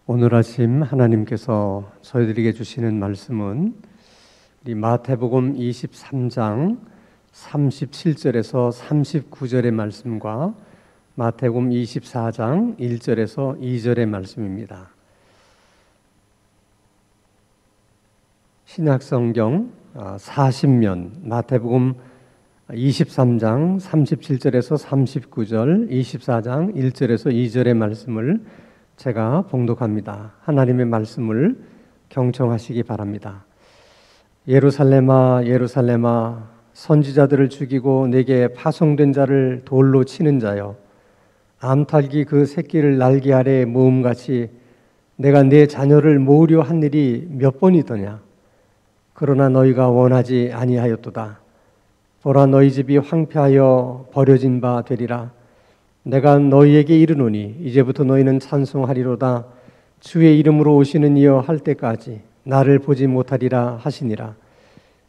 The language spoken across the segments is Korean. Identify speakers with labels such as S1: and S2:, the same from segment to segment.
S1: 오늘 아침 하나님께서 저희들에게 주시는 말씀은 우리 마태복음 23장 37절에서 39절의 말씀과 마태복음 24장 1절에서 2절의 말씀입니다. 신약성경 40면 마태복음 23장 37절에서 39절, 24장 1절에서 2절의 말씀을 제가 봉독합니다. 하나님의 말씀을 경청하시기 바랍니다. 예루살렘아 예루살렘아 선지자들을 죽이고 내게 파송된 자를 돌로 치는 자여, 암탉이 그 새끼를 날개 아래 모음같이 내가 내 자녀를 모으려 한 일이 몇 번이더냐. 그러나 너희가 원하지 아니하였도다. 보라, 너희 집이 황폐하여 버려진 바 되리라. 내가 너희에게 이르노니 이제부터 너희는 찬송하리로다. 주의 이름으로 오시는 이여 할 때까지 나를 보지 못하리라 하시니라.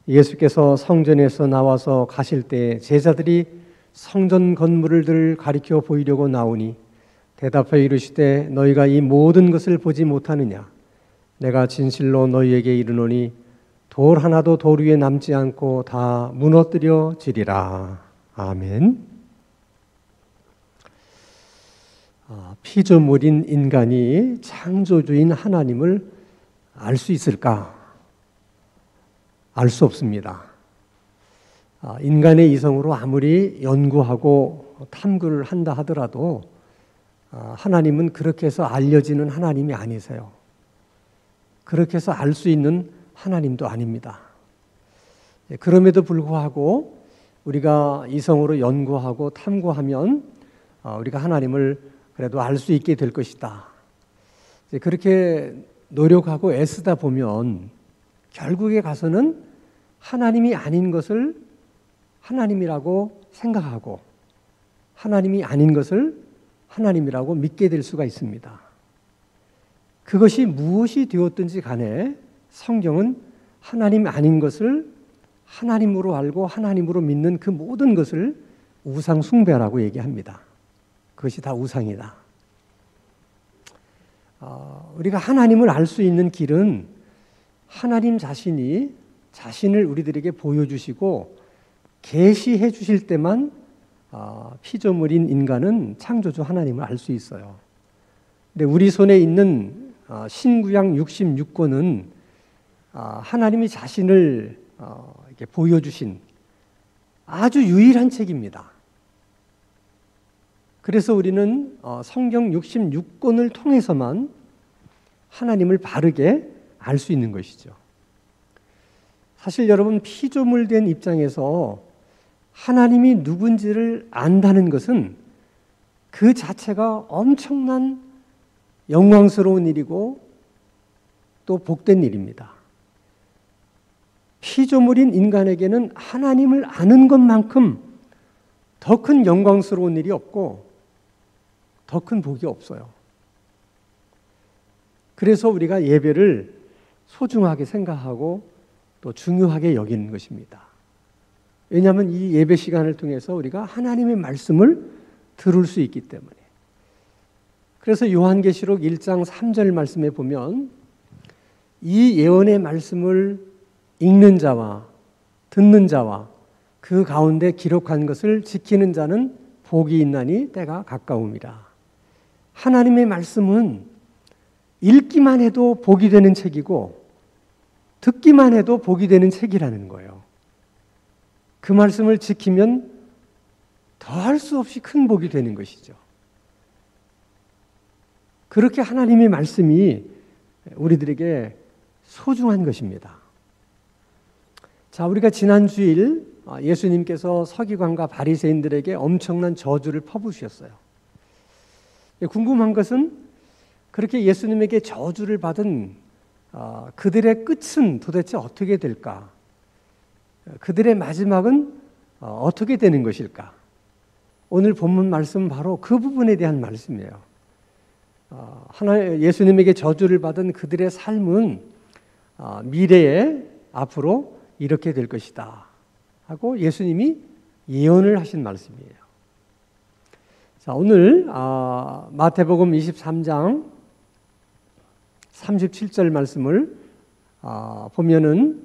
S1: 예수께서 성전에서 나와서 가실 때 제자들이 성전 건물을 가리켜 보이려고 나오니 대답하여 이르시되 너희가 이 모든 것을 보지 못하느냐. 내가 진실로 너희에게 이르노니 돌 하나도 돌 위에 남지 않고 다 무너뜨려지리라. 아멘. 피조물인 인간이 창조주인 하나님을 알 수 있을까? 알 수 없습니다. 인간의 이성으로 아무리 연구하고 탐구를 한다 하더라도 하나님은 그렇게 해서 알려지는 하나님이 아니세요. 그렇게 해서 알 수 있는 하나님도 아닙니다. 그럼에도 불구하고 우리가 이성으로 연구하고 탐구하면 우리가 하나님을 그래도 알 수 있게 될 것이다. 그렇게 노력하고 애쓰다 보면 결국에 가서는 하나님이 아닌 것을 하나님이라고 생각하고 하나님이 아닌 것을 하나님이라고 믿게 될 수가 있습니다. 그것이 무엇이 되었든지 간에 성경은 하나님 아닌 것을 하나님으로 알고 하나님으로 믿는 그 모든 것을 우상 숭배라고 얘기합니다. 그것이 다 우상이다. 우리가 하나님을 알 수 있는 길은 하나님 자신이 자신을 우리들에게 보여주시고 계시해 주실 때만 피조물인 인간은 창조주 하나님을 알 수 있어요. 근데 우리 손에 있는 신구약 66권은 하나님이 자신을 이렇게 보여주신 아주 유일한 책입니다. 그래서 우리는 성경 66권을 통해서만 하나님을 바르게 알 수 있는 것이죠. 사실 여러분, 피조물 된 입장에서 하나님이 누군지를 안다는 것은 그 자체가 엄청난 영광스러운 일이고 또 복된 일입니다. 피조물인 인간에게는 하나님을 아는 것만큼 더 큰 영광스러운 일이 없고 더 큰 복이 없어요. 그래서 우리가 예배를 소중하게 생각하고 또 중요하게 여기는 것입니다. 왜냐하면 이 예배 시간을 통해서 우리가 하나님의 말씀을 들을 수 있기 때문에. 그래서 요한계시록 1장 3절 말씀에 보면 이 예언의 말씀을 읽는 자와 듣는 자와 그 가운데 기록한 것을 지키는 자는 복이 있나니 때가 가까움이라. 하나님의 말씀은 읽기만 해도 복이 되는 책이고 듣기만 해도 복이 되는 책이라는 거예요. 그 말씀을 지키면 더할 수 없이 큰 복이 되는 것이죠. 그렇게 하나님의 말씀이 우리들에게 소중한 것입니다. 자, 우리가 지난 주일 예수님께서 서기관과 바리새인들에게 엄청난 저주를 퍼부으셨어요. 궁금한 것은 그렇게 예수님에게 저주를 받은 그들의 끝은 도대체 어떻게 될까? 그들의 마지막은 어떻게 되는 것일까? 오늘 본문 말씀은 바로 그 부분에 대한 말씀이에요. 예수님에게 저주를 받은 그들의 삶은 미래에 앞으로 이렇게 될 것이다 하고 예수님이 예언을 하신 말씀이에요. 자, 오늘 마태복음 23장 37절 말씀을 보면은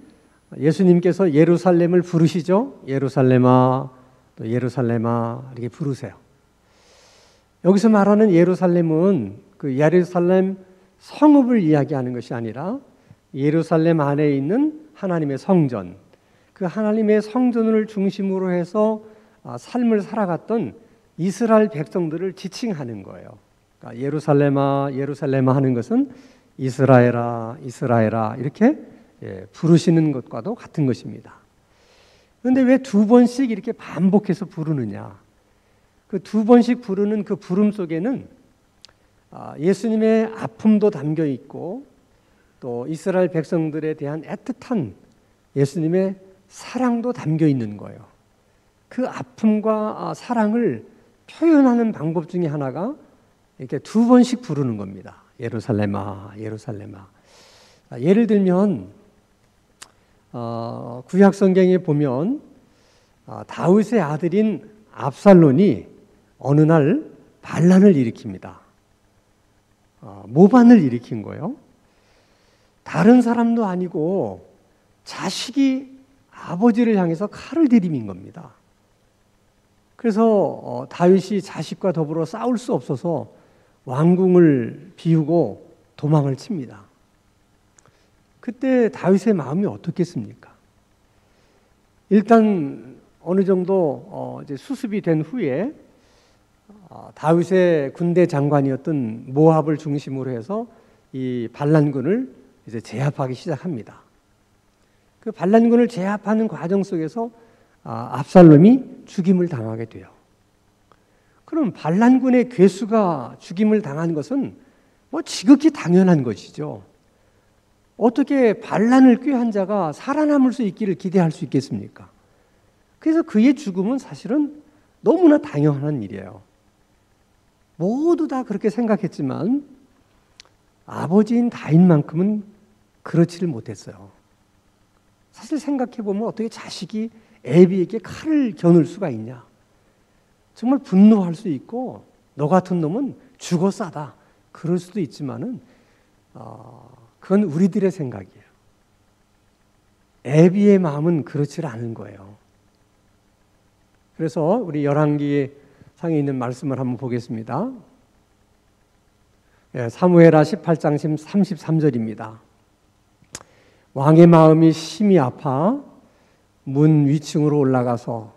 S1: 예수님께서 예루살렘을 부르시죠. 예루살렘아, 또 예루살렘아 이렇게 부르세요. 여기서 말하는 예루살렘은 그 예루살렘 성읍을 이야기하는 것이 아니라 예루살렘 안에 있는 하나님의 성전, 그 하나님의 성전을 중심으로 해서 삶을 살아갔던 이스라엘 백성들을 지칭하는 거예요. 그러니까 예루살렘아, 예루살렘아 하는 것은 이스라엘아, 이스라엘아 이렇게 부르시는 것과도 같은 것입니다. 그런데 왜 두 번씩 이렇게 반복해서 부르느냐? 그 두 번씩 부르는 그 부름 속에는 예수님의 아픔도 담겨 있고 또 이스라엘 백성들에 대한 애틋한 예수님의 사랑도 담겨 있는 거예요. 그 아픔과 사랑을 표현하는 방법 중에 하나가 이렇게 두 번씩 부르는 겁니다. 예루살렘아, 예루살렘아. 예를 들면 구약 성경에 보면 다윗의 아들인 압살론이 어느 날 반란을 일으킵니다. 모반을 일으킨 거예요. 다른 사람도 아니고 자식이 아버지를 향해서 칼을 들이민 겁니다. 그래서 다윗이 자식과 더불어 싸울 수 없어서 왕궁을 비우고 도망을 칩니다. 그때 다윗의 마음이 어떻겠습니까? 일단 어느 정도 이제 수습이 된 후에 다윗의 군대 장관이었던 모압을 중심으로 해서 이 반란군을 이제 제압하기 시작합니다. 그 반란군을 제압하는 과정 속에서 압살롬이 죽임을 당하게 돼요. 그럼 반란군의 괴수가 죽임을 당한 것은 뭐 지극히 당연한 것이죠. 어떻게 반란을 꾀한 자가 살아남을 수 있기를 기대할 수 있겠습니까? 그래서 그의 죽음은 사실은 너무나 당연한 일이에요. 모두 다 그렇게 생각했지만 아버지인 다윗만큼은 그렇지를 못했어요. 사실 생각해보면 어떻게 자식이 애비에게 칼을 겨눌 수가 있냐. 정말 분노할 수 있고 너 같은 놈은 죽어 싸다. 그럴 수도 있지만은 그건 우리들의 생각이에요. 애비의 마음은 그렇지 않은 거예요. 그래서 우리 열왕기 상에 있는 말씀을 한번 보겠습니다. 사무엘하 18장 33절입니다. 왕의 마음이 심히 아파 문 위층으로 올라가서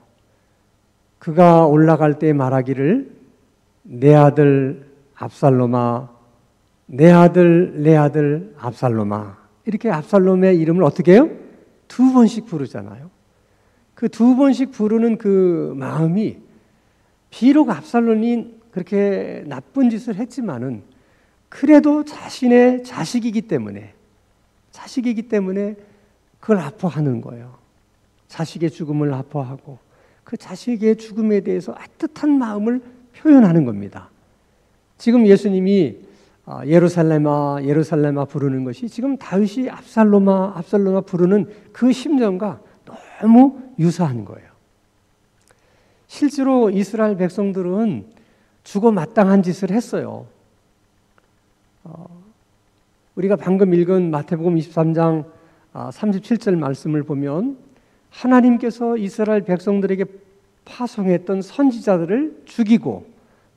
S1: 그가 올라갈 때 말하기를 내 아들 압살롬아, 내 아들 내 아들 압살롬아. 이렇게 압살롬의 이름을 어떻게 해요? 두 번씩 부르잖아요. 그 두 번씩 부르는 그 마음이 비록 압살롬이 그렇게 나쁜 짓을 했지만은 그래도 자신의 자식이기 때문에 그걸 아파하는 거예요. 자식의 죽음을 아파하고 그 자식의 죽음에 대해서 애틋한 마음을 표현하는 겁니다. 지금 예수님이 예루살렘아 예루살렘아 부르는 것이 지금 다윗이 압살롬아 압살롬아 부르는 그 심정과 너무 유사한 거예요. 실제로 이스라엘 백성들은 죽어 마땅한 짓을 했어요. 우리가 방금 읽은 마태복음 23장 37절 말씀을 보면 하나님께서 이스라엘 백성들에게 파송했던 선지자들을 죽이고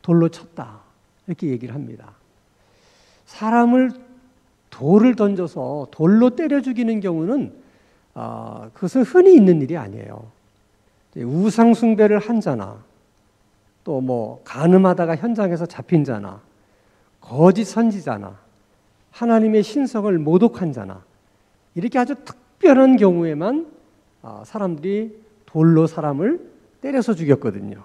S1: 돌로 쳤다. 이렇게 얘기를 합니다. 사람을 돌을 던져서 돌로 때려 죽이는 경우는 그것은 흔히 있는 일이 아니에요. 우상 숭배를 한 자나 또 뭐 간음하다가 현장에서 잡힌 자나 거짓 선지자나 하나님의 신성을 모독한 자나 이렇게 아주 특별한 경우에만 사람들이 돌로 사람을 때려서 죽였거든요.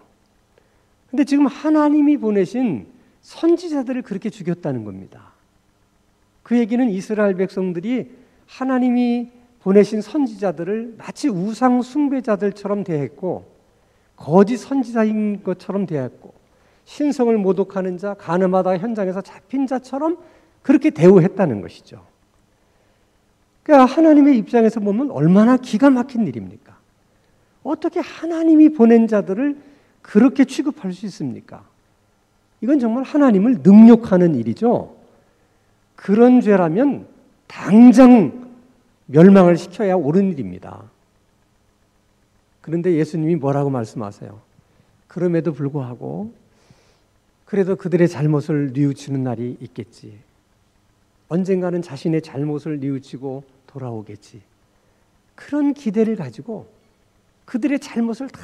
S1: 근데 지금 하나님이 보내신 선지자들을 그렇게 죽였다는 겁니다. 그 얘기는 이스라엘 백성들이 하나님이 보내신 선지자들을 마치 우상 숭배자들처럼 대했고 거짓 선지자인 것처럼 대했고 신성을 모독하는 자, 간음하다가 현장에서 잡힌 자처럼 그렇게 대우했다는 것이죠. 그러니까 하나님의 입장에서 보면 얼마나 기가 막힌 일입니까? 어떻게 하나님이 보낸 자들을 그렇게 취급할 수 있습니까? 이건 정말 하나님을 능욕하는 일이죠. 그런 죄라면 당장 멸망을 시켜야 옳은 일입니다. 그런데 예수님이 뭐라고 말씀하세요? 그럼에도 불구하고 그래도 그들의 잘못을 뉘우치는 날이 있겠지. 언젠가는 자신의 잘못을 뉘우치고 돌아오겠지. 그런 기대를 가지고 그들의 잘못을 다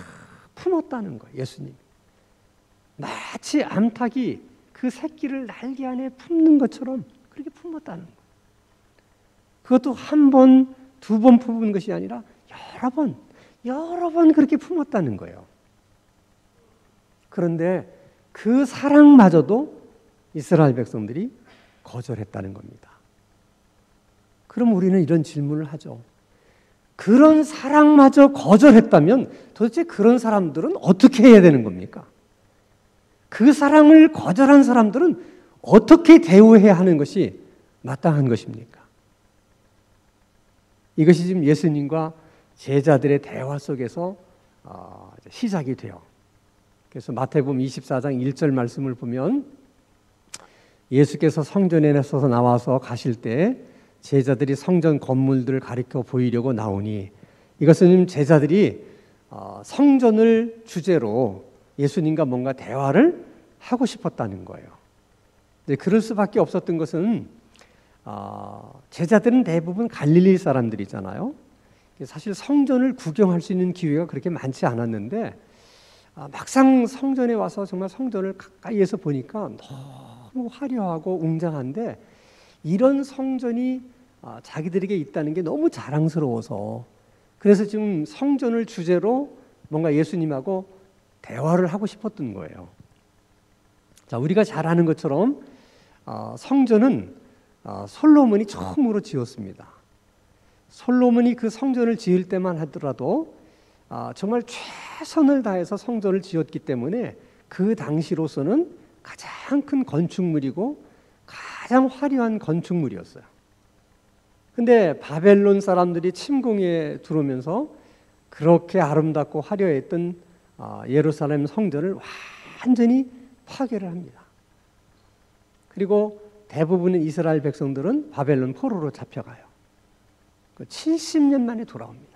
S1: 품었다는 거예요. 예수님. 마치 암탉이 그 새끼를 날개 안에 품는 것처럼 그렇게 품었다는 거예요. 그것도 한 번, 두 번 품은 것이 아니라 여러 번 그렇게 품었다는 거예요. 그런데 그 사랑마저도 이스라엘 백성들이 거절했다는 겁니다. 그럼 우리는 이런 질문을 하죠. 그런 사랑마저 거절했다면 도대체 그런 사람들은 어떻게 해야 되는 겁니까? 그 사랑을 거절한 사람들은 어떻게 대우해야 하는 것이 마땅한 것입니까? 이것이 지금 예수님과 제자들의 대화 속에서 시작이 돼요. 그래서 마태복음 24장 1절 말씀을 보면 예수께서 성전에 서서 나와서 가실 때 제자들이 성전 건물들을 가리켜 보이려고 나오니, 이것은 제자들이 성전을 주제로 예수님과 뭔가 대화를 하고 싶었다는 거예요. 그럴 수밖에 없었던 것은 제자들은 대부분 갈릴리 사람들이잖아요. 사실 성전을 구경할 수 있는 기회가 그렇게 많지 않았는데 막상 성전에 와서 정말 성전을 가까이에서 보니까 너무 화려하고 웅장한데, 이런 성전이 자기들에게 있다는 게 너무 자랑스러워서, 그래서 지금 성전을 주제로 뭔가 예수님하고 대화를 하고 싶었던 거예요. 자, 우리가 잘 아는 것처럼 성전은 솔로몬이 처음으로 지었습니다. 솔로몬이 그 성전을 지을 때만 하더라도 정말 최선을 다해서 성전을 지었기 때문에 그 당시로서는 가장 큰 건축물이고 가장 화려한 건축물이었어요. 근데 바벨론 사람들이 침공에 들어오면서 그렇게 아름답고 화려했던 예루살렘 성전을 완전히 파괴를 합니다. 그리고 대부분의 이스라엘 백성들은 바벨론 포로로 잡혀가요. 70년 만에 돌아옵니다.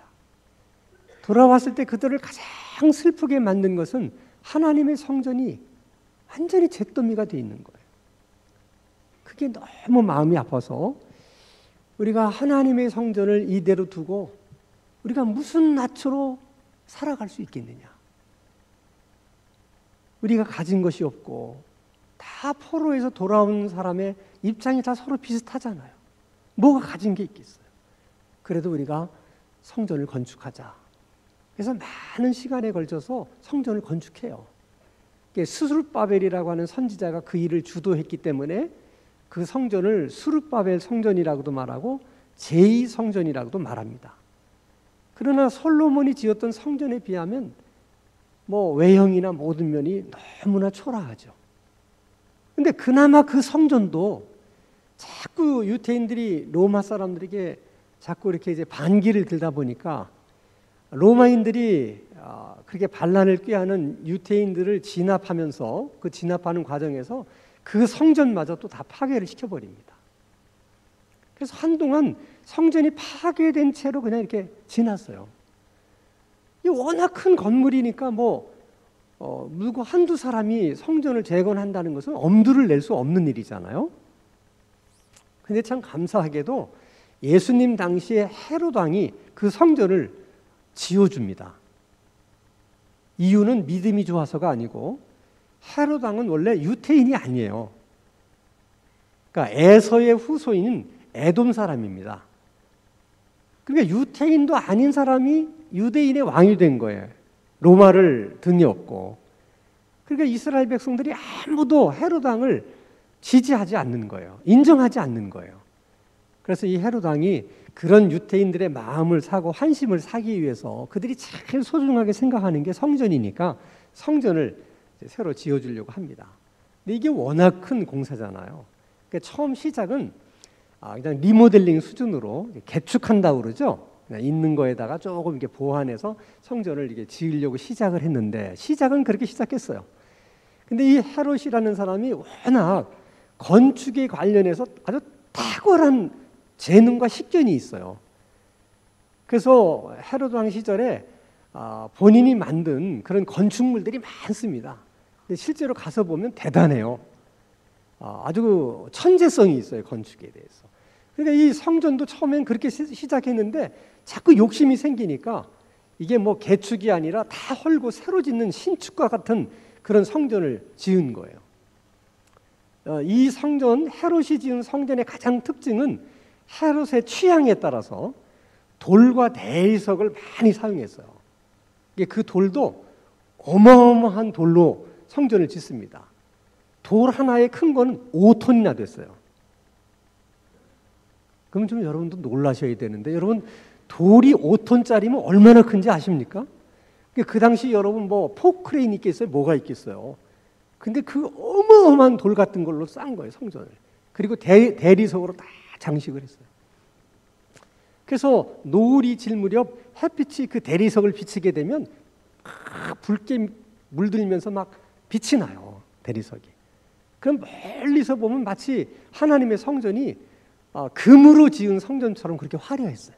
S1: 돌아왔을 때 그들을 가장 슬프게 만든 것은 하나님의 성전이 완전히 잿더미가 되어 있는 거예요. 그게 너무 마음이 아파서 우리가 하나님의 성전을 이대로 두고 우리가 무슨 낯으로 살아갈 수 있겠느냐. 우리가 가진 것이 없고 다 포로에서 돌아온 사람의 입장이 다 서로 비슷하잖아요. 뭐가 가진 게 있겠어요. 그래도 우리가 성전을 건축하자. 그래서 많은 시간에 걸쳐서 성전을 건축해요. 스룹바벨이라고 하는 선지자가 그 일을 주도했기 때문에 그 성전을 스룹바벨 성전이라고도 말하고 제2성전이라고도 말합니다. 그러나 솔로몬이 지었던 성전에 비하면 뭐 외형이나 모든 면이 너무나 초라하죠. 근데 그나마 그 성전도 자꾸 유태인들이 로마 사람들에게 자꾸 이렇게 이제 반기를 들다 보니까 로마인들이 그렇게 반란을 꾀하는 유태인들을 진압하면서 그 진압하는 과정에서 그 성전마저 또 다 파괴를 시켜버립니다. 그래서 한동안 성전이 파괴된 채로 그냥 이렇게 지났어요. 이 워낙 큰 건물이니까 누구 한두 사람이 성전을 재건한다는 것은 엄두를 낼 수 없는 일이잖아요. 근데 참 감사하게도 예수님 당시에 헤롯 왕이 그 성전을 지어줍니다. 이유는 믿음이 좋아서가 아니고 헤롯 왕은 원래 유태인이 아니에요. 그러니까 에서의 후손인 에돔 사람입니다. 그러니까 유태인도 아닌 사람이 유대인의 왕이 된 거예요. 로마를 등에 업고. 그러니까 이스라엘 백성들이 아무도 헤롯 왕을 지지하지 않는 거예요. 인정하지 않는 거예요. 그래서 이 헤롯 왕이 그런 유태인들의 마음을 사고 환심을 사기 위해서 그들이 제일 소중하게 생각하는 게 성전이니까 성전을 새로 지어주려고 합니다. 근데 이게 워낙 큰 공사잖아요. 그러니까 처음 시작은 그냥 리모델링 수준으로 개축한다고 그러죠. 그냥 있는 거에다가 조금 이렇게 보완해서 성전을 이렇게 지으려고 시작을 했는데 시작은 그렇게 시작했어요. 근데 이 헤롯이라는 사람이 워낙 건축에 관련해서 아주 탁월한 재능과 식견이 있어요. 그래서 헤로드 왕 시절에 본인이 만든 그런 건축물들이 많습니다. 근데 실제로 가서 보면 대단해요. 아주 천재성이 있어요, 건축에 대해서. 그러니까 이 성전도 처음엔 그렇게 시작했는데 자꾸 욕심이 생기니까 이게 뭐 개축이 아니라 다 헐고 새로 짓는 신축과 같은 그런 성전을 지은 거예요. 이 성전, 헤롯이 지은 성전의 가장 특징은 헤롯의 취향에 따라서 돌과 대리석을 많이 사용했어요. 그 돌도 어마어마한 돌로 성전을 짓습니다. 돌 하나에 큰 거는 5톤이나 됐어요. 그럼 좀 여러분도 놀라셔야 되는데, 여러분 돌이 5톤짜리면 얼마나 큰지 아십니까? 그 당시 여러분 뭐 포크레인 있겠어요? 뭐가 있겠어요? 근데 그 어마어마한 돌 같은 걸로 싼 거예요, 성전을. 그리고 대리석으로 다 장식을 했어요. 그래서 노을이 질 무렵 햇빛이 그 대리석을 비치게 되면 붉게 물들면서 막 빛이 나요, 대리석이. 그럼 멀리서 보면 마치 하나님의 성전이 금으로 지은 성전처럼 그렇게 화려했어요.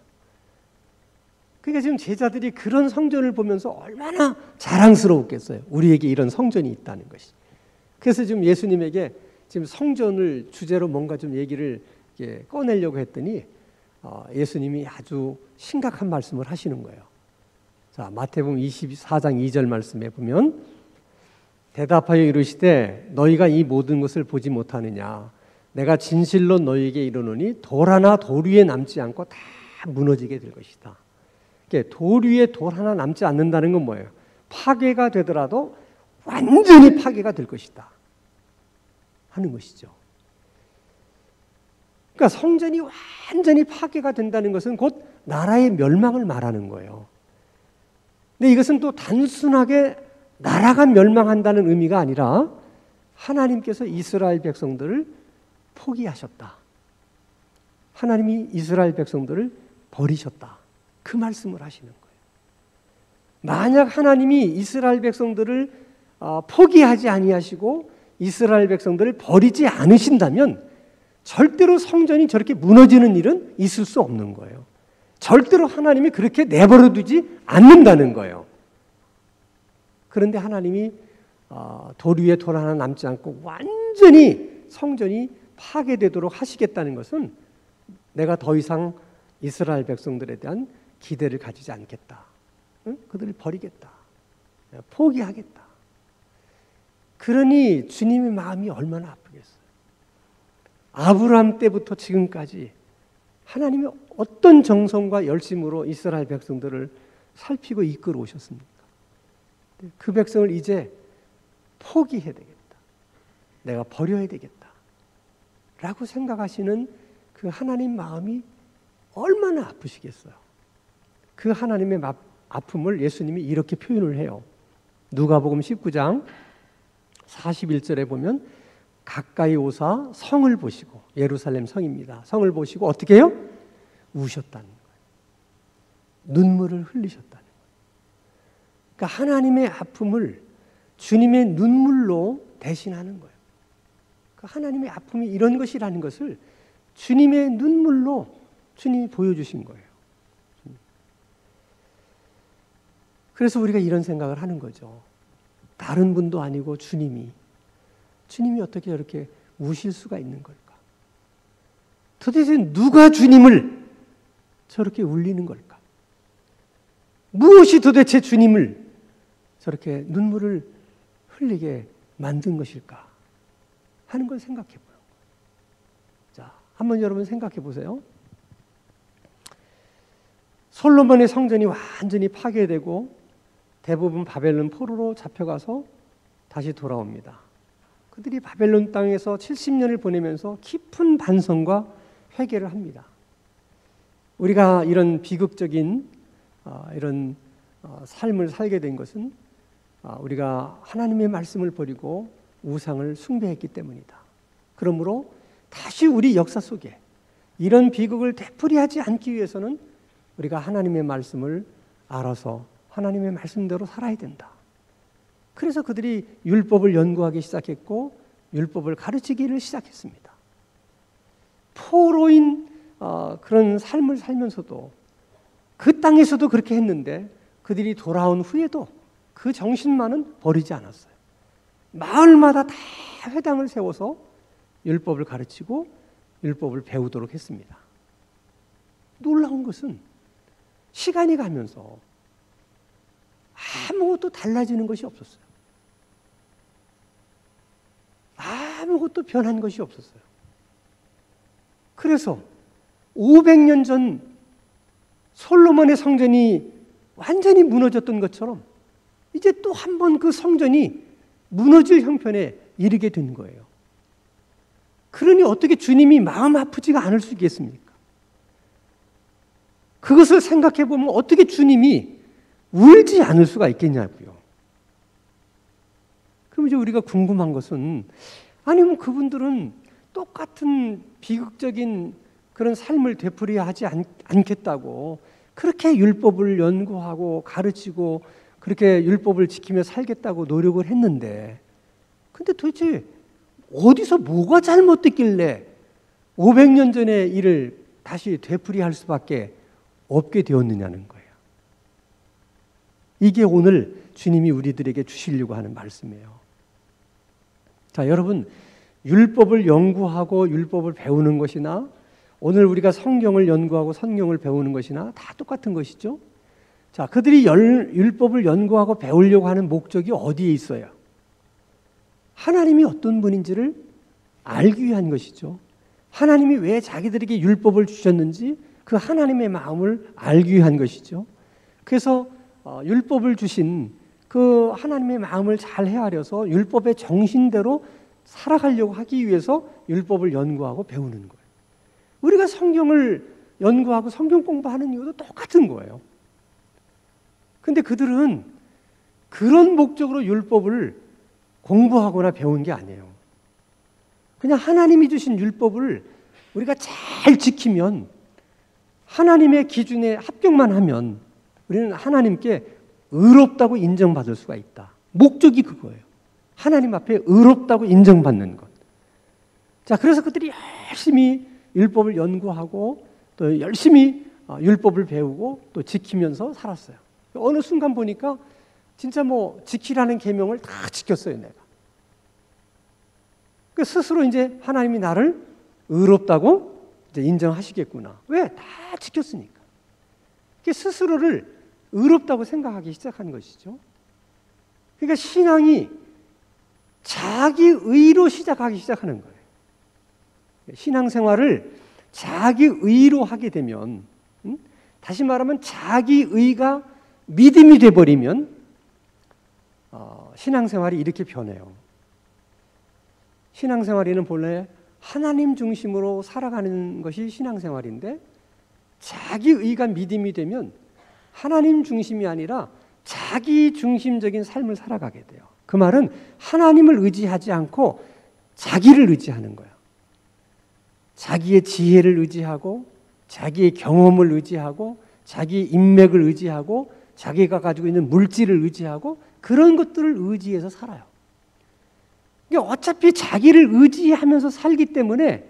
S1: 그러니까 지금 제자들이 그런 성전을 보면서 얼마나 자랑스러웠겠어요. 우리에게 이런 성전이 있다는 것이. 그래서 지금 예수님에게 지금 성전을 주제로 뭔가 좀 얘기를 꺼내려고 했더니 예수님이 아주 심각한 말씀을 하시는 거예요. 자, 마태복음 24장 2절 말씀에 보면 대답하여 이르시되 너희가 이 모든 것을 보지 못하느냐? 내가 진실로 너희에게 이르노니 돌 하나 돌 위에 남지 않고 다 무너지게 될 것이다. 돌 위에 돌 하나 남지 않는다는 건 뭐예요? 파괴가 되더라도 완전히 파괴가 될 것이다 하는 것이죠. 그러니까 성전이 완전히 파괴가 된다는 것은 곧 나라의 멸망을 말하는 거예요. 근데 이것은 또 단순하게 나라가 멸망한다는 의미가 아니라 하나님께서 이스라엘 백성들을 포기하셨다. 하나님이 이스라엘 백성들을 버리셨다. 그 말씀을 하시는 거예요. 만약 하나님이 이스라엘 백성들을 포기하지 아니하시고 이스라엘 백성들을 버리지 않으신다면 절대로 성전이 저렇게 무너지는 일은 있을 수 없는 거예요. 절대로 하나님이 그렇게 내버려 두지 않는다는 거예요. 그런데 하나님이 돌 위에 돌 하나 남지 않고 완전히 성전이 파괴되도록 하시겠다는 것은 내가 더 이상 이스라엘 백성들에 대한 기대를 가지지 않겠다. 응? 그들을 버리겠다. 포기하겠다. 그러니 주님의 마음이 얼마나 아프겠어요. 아브라함 때부터 지금까지 하나님이 어떤 정성과 열심으로 이스라엘 백성들을 살피고 이끌어 오셨습니까? 그 백성을 이제 포기해야 되겠다. 내가 버려야 되겠다. 라고 생각하시는 그 하나님 마음이 얼마나 아프시겠어요. 그 하나님의 아픔을 예수님이 이렇게 표현을 해요. 누가복음 19장 41절에 보면 가까이 오사 성을 보시고, 예루살렘 성입니다. 성을 보시고 어떻게 해요? 우셨다는 거예요. 눈물을 흘리셨다는 거예요. 그러니까 하나님의 아픔을 주님의 눈물로 대신하는 거예요. 그러니까 하나님의 아픔이 이런 것이라는 것을 주님의 눈물로 주님이 보여주신 거예요. 그래서 우리가 이런 생각을 하는 거죠. 다른 분도 아니고 주님이 어떻게 이렇게 우실 수가 있는 걸까? 도대체 누가 주님을 저렇게 울리는 걸까? 무엇이 도대체 주님을 저렇게 눈물을 흘리게 만든 것일까? 하는 걸 생각해 보는 거예요. 자, 한번 여러분 생각해 보세요. 솔로몬의 성전이 완전히 파괴되고 대부분 바벨론 포로로 잡혀가서 다시 돌아옵니다. 그들이 바벨론 땅에서 70년을 보내면서 깊은 반성과 회개를 합니다. 우리가 이런 비극적인 이런 삶을 살게 된 것은 우리가 하나님의 말씀을 버리고 우상을 숭배했기 때문이다. 그러므로 다시 우리 역사 속에 이런 비극을 되풀이하지 않기 위해서는 우리가 하나님의 말씀을 알아서 하나님의 말씀대로 살아야 된다. 그래서 그들이 율법을 연구하기 시작했고 율법을 가르치기를 시작했습니다. 포로인 그런 삶을 살면서도 그 땅에서도 그렇게 했는데 그들이 돌아온 후에도 그 정신만은 버리지 않았어요. 마을마다 다 회당을 세워서 율법을 가르치고 율법을 배우도록 했습니다. 놀라운 것은 시간이 가면서 아무것도 달라지는 것이 없었어요. 아무것도 변한 것이 없었어요. 그래서 500년 전 솔로몬의 성전이 완전히 무너졌던 것처럼 이제 또 한 번 그 성전이 무너질 형편에 이르게 된 거예요. 그러니 어떻게 주님이 마음 아프지가 않을 수 있겠습니까? 그것을 생각해 보면 어떻게 주님이 울지 않을 수가 있겠냐고요. 그럼 이제 우리가 궁금한 것은, 아니면 그분들은 똑같은 비극적인 그런 삶을 되풀이하지 않겠다고 그렇게 율법을 연구하고 가르치고 그렇게 율법을 지키며 살겠다고 노력을 했는데, 근데 도대체 어디서 뭐가 잘못됐길래 500년 전의 일을 다시 되풀이할 수밖에 없게 되었느냐는 거예요. 이게 오늘 주님이 우리들에게 주시려고 하는 말씀이에요. 자, 여러분, 율법을 연구하고 율법을 배우는 것이나 오늘 우리가 성경을 연구하고 성경을 배우는 것이나 다 똑같은 것이죠. 자, 그들이 율법을 연구하고 배우려고 하는 목적이 어디에 있어요? 하나님이 어떤 분인지를 알기 위한 것이죠. 하나님이 왜 자기들에게 율법을 주셨는지 그 하나님의 마음을 알기 위한 것이죠. 그래서 율법을 주신 그 하나님의 마음을 잘 헤아려서 율법의 정신대로 살아가려고 하기 위해서 율법을 연구하고 배우는 거예요. 우리가 성경을 연구하고 성경 공부하는 이유도 똑같은 거예요. 근데 그들은 그런 목적으로 율법을 공부하거나 배운 게 아니에요. 그냥 하나님이 주신 율법을 우리가 잘 지키면, 하나님의 기준에 합격만 하면 우리는 하나님께 의롭다고 인정받을 수가 있다. 목적이 그거예요. 하나님 앞에 의롭다고 인정받는 것. 자, 그래서 그들이 열심히 율법을 연구하고 또 열심히 율법을 배우고 또 지키면서 살았어요. 어느 순간 보니까 진짜 지키라는 계명을 다 지켰어요, 내가. 그 스스로 이제 하나님이 나를 의롭다고 이제 인정하시겠구나. 왜? 다 지켰으니까. 스스로를 의롭다고 생각하기 시작한 것이죠. 그러니까 신앙이 자기 의로 시작하기 시작하는 거예요. 신앙생활을 자기 의로 하게 되면, 다시 말하면 자기 의가 믿음이 돼버리면 신앙생활이 이렇게 변해요. 신앙생활에는 본래 하나님 중심으로 살아가는 것이 신앙생활인데, 자기 의가 믿음이 되면 하나님 중심이 아니라 자기 중심적인 삶을 살아가게 돼요. 그 말은 하나님을 의지하지 않고 자기를 의지하는 거예요. 자기의 지혜를 의지하고 자기의 경험을 의지하고 자기 인맥을 의지하고 자기가 가지고 있는 물질을 의지하고 그런 것들을 의지해서 살아요. 그러니까 어차피 자기를 의지하면서 살기 때문에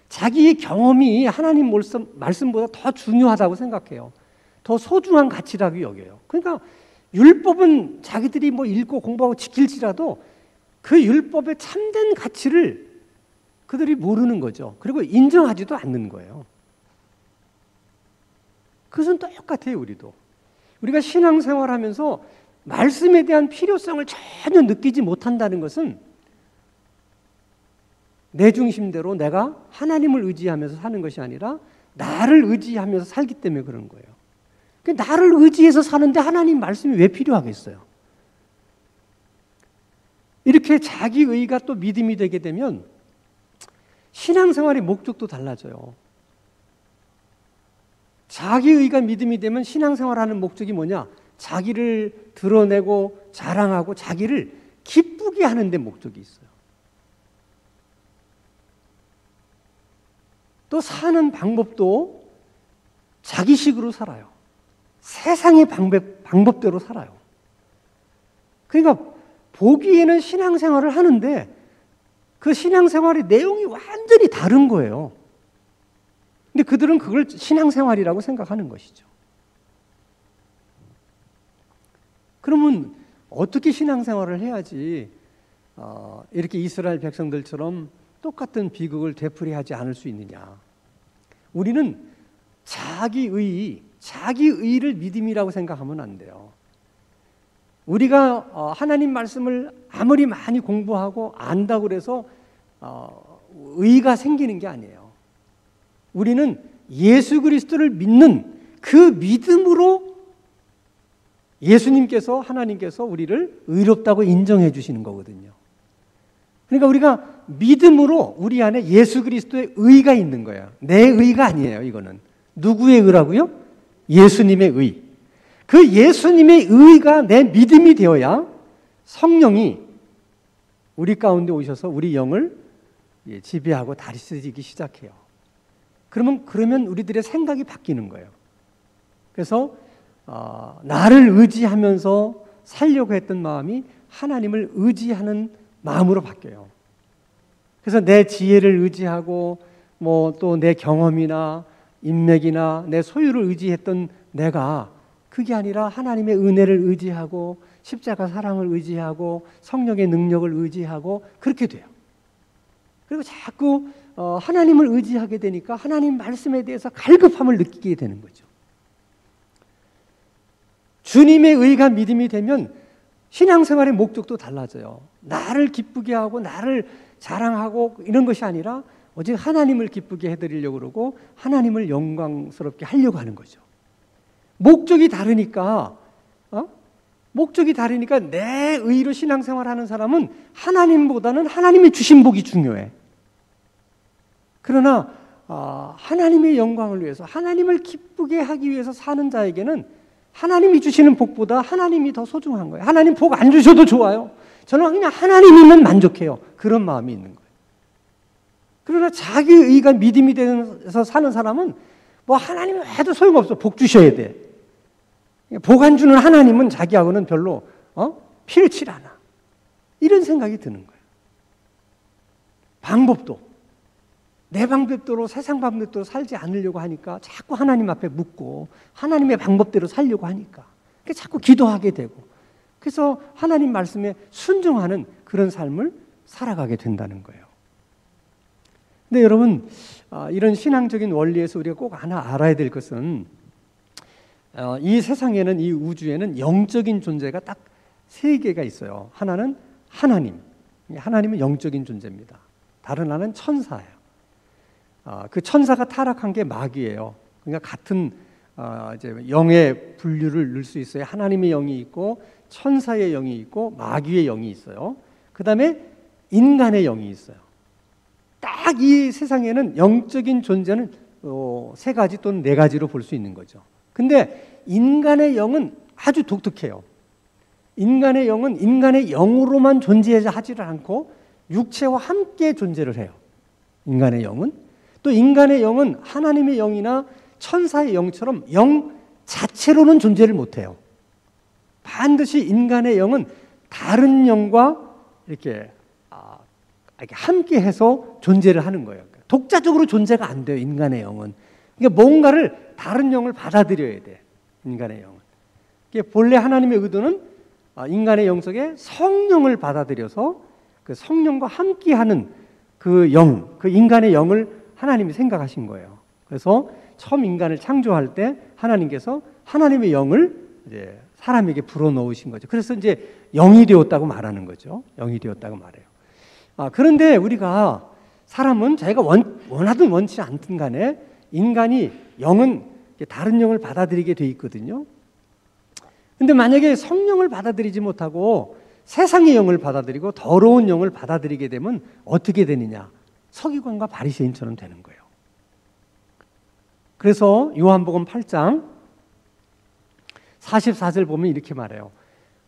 S1: 자기의 경험이 하나님 말씀보다 더 중요하다고 생각해요. 더 소중한 가치라고 여겨요. 그러니까 율법은 자기들이 읽고 공부하고 지킬지라도 그 율법의 참된 가치를 그들이 모르는 거죠. 그리고 인정하지도 않는 거예요. 그것은 똑같아요, 우리도. 우리가 신앙생활하면서 말씀에 대한 필요성을 전혀 느끼지 못한다는 것은 내 중심대로 내가 하나님을 의지하면서 사는 것이 아니라 나를 의지하면서 살기 때문에 그런 거예요. 나를 의지해서 사는데 하나님 말씀이 왜 필요하겠어요? 이렇게 자기 의가 또 믿음이 되게 되면 신앙생활의 목적도 달라져요. 자기 의가 믿음이 되면 신앙생활하는 목적이 뭐냐? 자기를 드러내고 자랑하고 자기를 기쁘게 하는 데 목적이 있어요. 또 사는 방법도 자기식으로 살아요. 세상의 방법대로 살아요. 그러니까 보기에는 신앙생활을 하는데 그 신앙생활의 내용이 완전히 다른 거예요. 근데 그들은 그걸 신앙생활이라고 생각하는 것이죠. 그러면 어떻게 신앙생활을 해야지 이렇게 이스라엘 백성들처럼 똑같은 비극을 되풀이하지 않을 수 있느냐? 우리는 자기의를 믿음이라고 생각하면 안 돼요. 우리가 하나님 말씀을 아무리 많이 공부하고 안다고 해서 의가 생기는 게 아니에요. 우리는 예수 그리스도를 믿는 그 믿음으로 예수님께서, 하나님께서 우리를 의롭다고 인정해 주시는 거거든요. 그러니까 우리가 믿음으로 우리 안에 예수 그리스도의 의가 있는 거예요. 내 의가 아니에요. 이거는 누구의 의라고요? 예수님의 의. 그 예수님의 의가 내 믿음이 되어야 성령이 우리 가운데 오셔서 우리 영을 지배하고 다스리기 시작해요. 그러면 우리들의 생각이 바뀌는 거예요. 그래서 나를 의지하면서 살려고 했던 마음이 하나님을 의지하는 마음으로 바뀌어요. 그래서 내 지혜를 의지하고 뭐 또 내 경험이나 인맥이나 내 소유를 의지했던 내가 그게 아니라 하나님의 은혜를 의지하고 십자가 사랑을 의지하고 성령의 능력을 의지하고 그렇게 돼요. 그리고 자꾸 하나님을 의지하게 되니까 하나님 말씀에 대해서 갈급함을 느끼게 되는 거죠. 주님의 의가 믿음이 되면 신앙생활의 목적도 달라져요. 나를 기쁘게 하고 나를 자랑하고 이런 것이 아니라 오직 하나님을 기쁘게 해드리려고 그러고 하나님을 영광스럽게 하려고 하는 거죠. 목적이 다르니까 내 의로 신앙생활하는 사람은 하나님보다는 하나님의 주신 복이 중요해. 그러나 하나님의 영광을 위해서 하나님을 기쁘게 하기 위해서 사는 자에게는 하나님이 주시는 복보다 하나님이 더 소중한 거예요. 하나님 복 안 주셔도 좋아요. 저는 그냥 하나님이면 만족해요. 그런 마음이 있는 거예요. 그러나 자기 의가 믿음이 돼서 사는 사람은 뭐 하나님이 해도 소용없어. 복 주셔야 돼. 복 안 주는 하나님은 자기하고는 별로 필요치 않아. 이런 생각이 드는 거예요. 방법도 내 방법대로 세상 방법대로 살지 않으려고 하니까 자꾸 하나님 앞에 묻고 하나님의 방법대로 살려고 하니까 자꾸 기도하게 되고 그래서 하나님 말씀에 순종하는 그런 삶을 살아가게 된다는 거예요. 근데 여러분 이런 신앙적인 원리에서 우리가 꼭 하나 알아야 될 것은 이 세상에는 이 우주에는 영적인 존재가 딱 세 개가 있어요. 하나는 하나님. 하나님은 영적인 존재입니다. 다른 하나는 천사예요. 그 천사가 타락한 게 마귀예요. 그러니까 같은 이제 영의 분류를 넣을 수 있어요. 하나님의 영이 있고 천사의 영이 있고 마귀의 영이 있어요. 그 다음에 인간의 영이 있어요. 딱 이 세상에는 영적인 존재는 세 가지 또는 네 가지로 볼 수 있는 거죠. 근데 인간의 영은 아주 독특해요. 인간의 영은 인간의 영으로만 존재하지를 않고 육체와 함께 존재를 해요. 인간의 영은. 또 인간의 영은 하나님의 영이나 천사의 영처럼 영 자체로는 존재를 못해요. 반드시 인간의 영은 다른 영과 이렇게 함께해서 존재를 하는 거예요. 독자적으로 존재가 안 돼요. 인간의 영은. 그러니까 뭔가를 다른 영을 받아들여야 돼. 인간의 영은. 본래 하나님의 의도는 인간의 영 속에 성령을 받아들여서 그 성령과 함께하는 그 영, 그 인간의 영을 하나님이 생각하신 거예요. 그래서 처음 인간을 창조할 때 하나님께서 하나님의 영을 이제 사람에게 불어넣으신 거죠. 그래서 이제 영이 되었다고 말하는 거죠. 영이 되었다고 말해요. 그런데 우리가 사람은 자기가 원하든 원치 않든 간에 인간이 영은 다른 영을 받아들이게 돼 있거든요. 근데 만약에 성령을 받아들이지 못하고 세상의 영을 받아들이고 더러운 영을 받아들이게 되면 어떻게 되느냐? 서기관과 바리새인처럼 되는 거예요. 그래서 요한복음 8장 44절 보면 이렇게 말해요.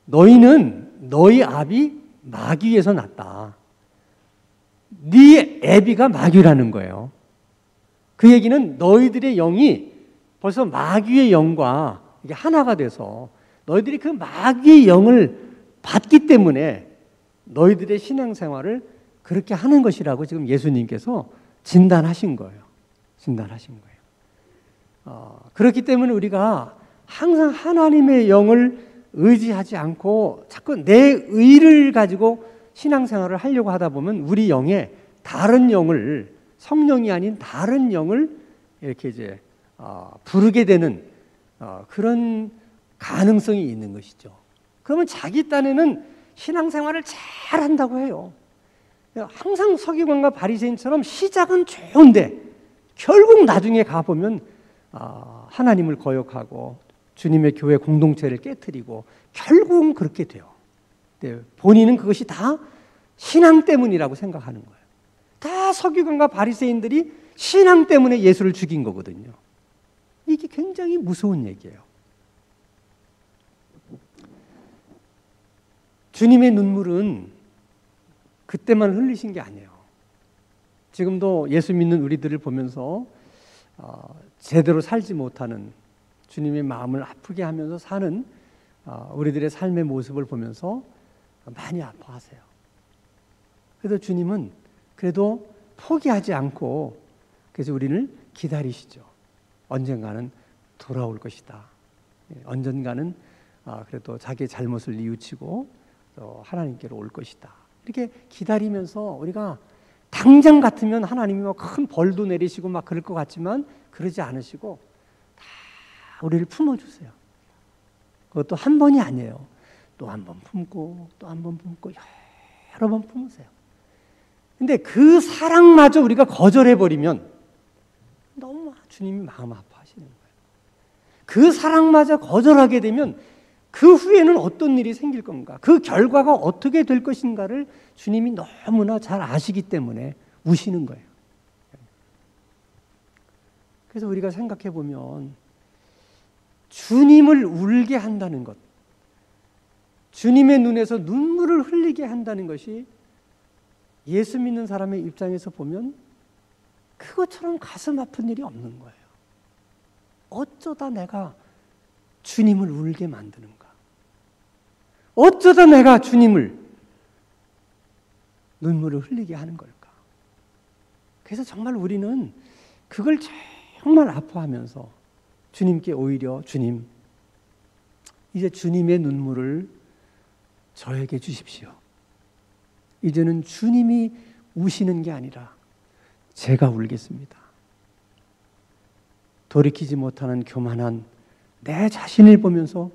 S1: 너희는 너희 아비 마귀에서 났다. 네 애비가 마귀라는 거예요. 그 얘기는 너희들의 영이 벌써 마귀의 영과 이게 하나가 돼서 너희들이 그 마귀의 영을 받기 때문에 너희들의 신앙생활을 그렇게 하는 것이라고 지금 예수님께서 진단하신 거예요. 진단하신 거예요. 그렇기 때문에 우리가 항상 하나님의 영을 의지하지 않고 자꾸 내 의를 가지고 신앙생활을 하려고 하다 보면 우리 영에 다른 영을, 성령이 아닌 다른 영을 이렇게 이제 부르게 되는 그런 가능성이 있는 것이죠. 그러면 자기 딴에는 신앙생활을 잘한다고 해요. 항상 서기관과 바리새인처럼 시작은 좋은데 결국 나중에 가보면 하나님을 거역하고 주님의 교회 공동체를 깨트리고 결국은 그렇게 돼요. 본인은 그것이 다 신앙 때문이라고 생각하는 거예요. 다 서기관과 바리새인들이 신앙 때문에 예수를 죽인 거거든요. 이게 굉장히 무서운 얘기예요. 주님의 눈물은 그때만 흘리신 게 아니에요. 지금도 예수 믿는 우리들을 보면서 제대로 살지 못하는, 주님의 마음을 아프게 하면서 사는 우리들의 삶의 모습을 보면서 많이 아파하세요. 그래도 주님은 그래도 포기하지 않고 그래서 우리를 기다리시죠. 언젠가는 돌아올 것이다. 언젠가는 그래도 자기의 잘못을 뉘우치고 또 하나님께로 올 것이다. 이렇게 기다리면서 우리가 당장 같으면 하나님이 뭐 큰 벌도 내리시고 막 그럴 것 같지만 그러지 않으시고 다 우리를 품어주세요. 그것도 한 번이 아니에요. 또 한 번 품고 또 한 번 품고 여러 번 품으세요. 근데 그 사랑마저 우리가 거절해버리면 너무 주님이 마음 아파하시는 거예요. 그 사랑마저 거절하게 되면 그 후에는 어떤 일이 생길 건가, 그 결과가 어떻게 될 것인가를 주님이 너무나 잘 아시기 때문에 우시는 거예요. 그래서 우리가 생각해 보면 주님을 울게 한다는 것, 주님의 눈에서 눈물을 흘리게 한다는 것이 예수 믿는 사람의 입장에서 보면 그것처럼 가슴 아픈 일이 없는 거예요. 어쩌다 내가 주님을 울게 만드는가? 어쩌다 내가 주님을 눈물을 흘리게 하는 걸까? 그래서 정말 우리는 그걸 정말 아파하면서 주님께 오히려 주님, 이제 주님의 눈물을 저에게 주십시오. 이제는 주님이 우시는 게 아니라 제가 울겠습니다. 돌이키지 못하는 교만한 내 자신을 보면서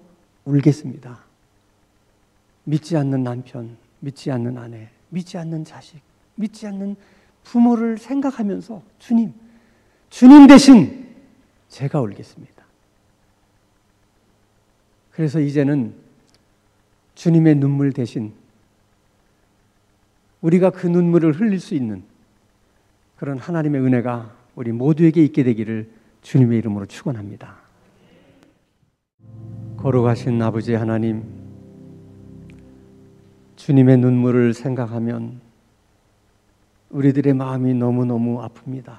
S1: 울겠습니다. 믿지 않는 남편, 믿지 않는 아내, 믿지 않는 자식, 믿지 않는 부모를 생각하면서 주님 대신 제가 울겠습니다. 그래서 이제는 주님의 눈물 대신 우리가 그 눈물을 흘릴 수 있는 그런 하나님의 은혜가 우리 모두에게 있게 되기를 주님의 이름으로 축원합니다. 거룩하신 아버지 하나님, 주님의 눈물을 생각하면 우리들의 마음이 너무너무 아픕니다.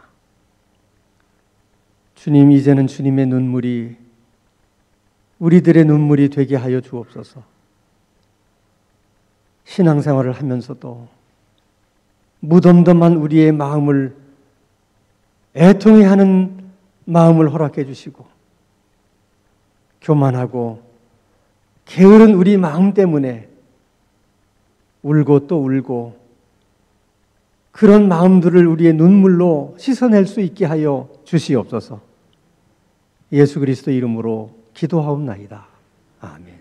S1: 주님, 이제는 주님의 눈물이 우리들의 눈물이 되게 하여 주옵소서. 신앙생활을 하면서도 무덤덤한 우리의 마음을 애통해하는 마음을 허락해 주시고, 교만하고 게으른 우리 마음 때문에 울고 또 울고 그런 마음들을 우리의 눈물로 씻어낼 수 있게 하여 주시옵소서. 예수 그리스도 이름으로 기도하옵나이다. 아멘.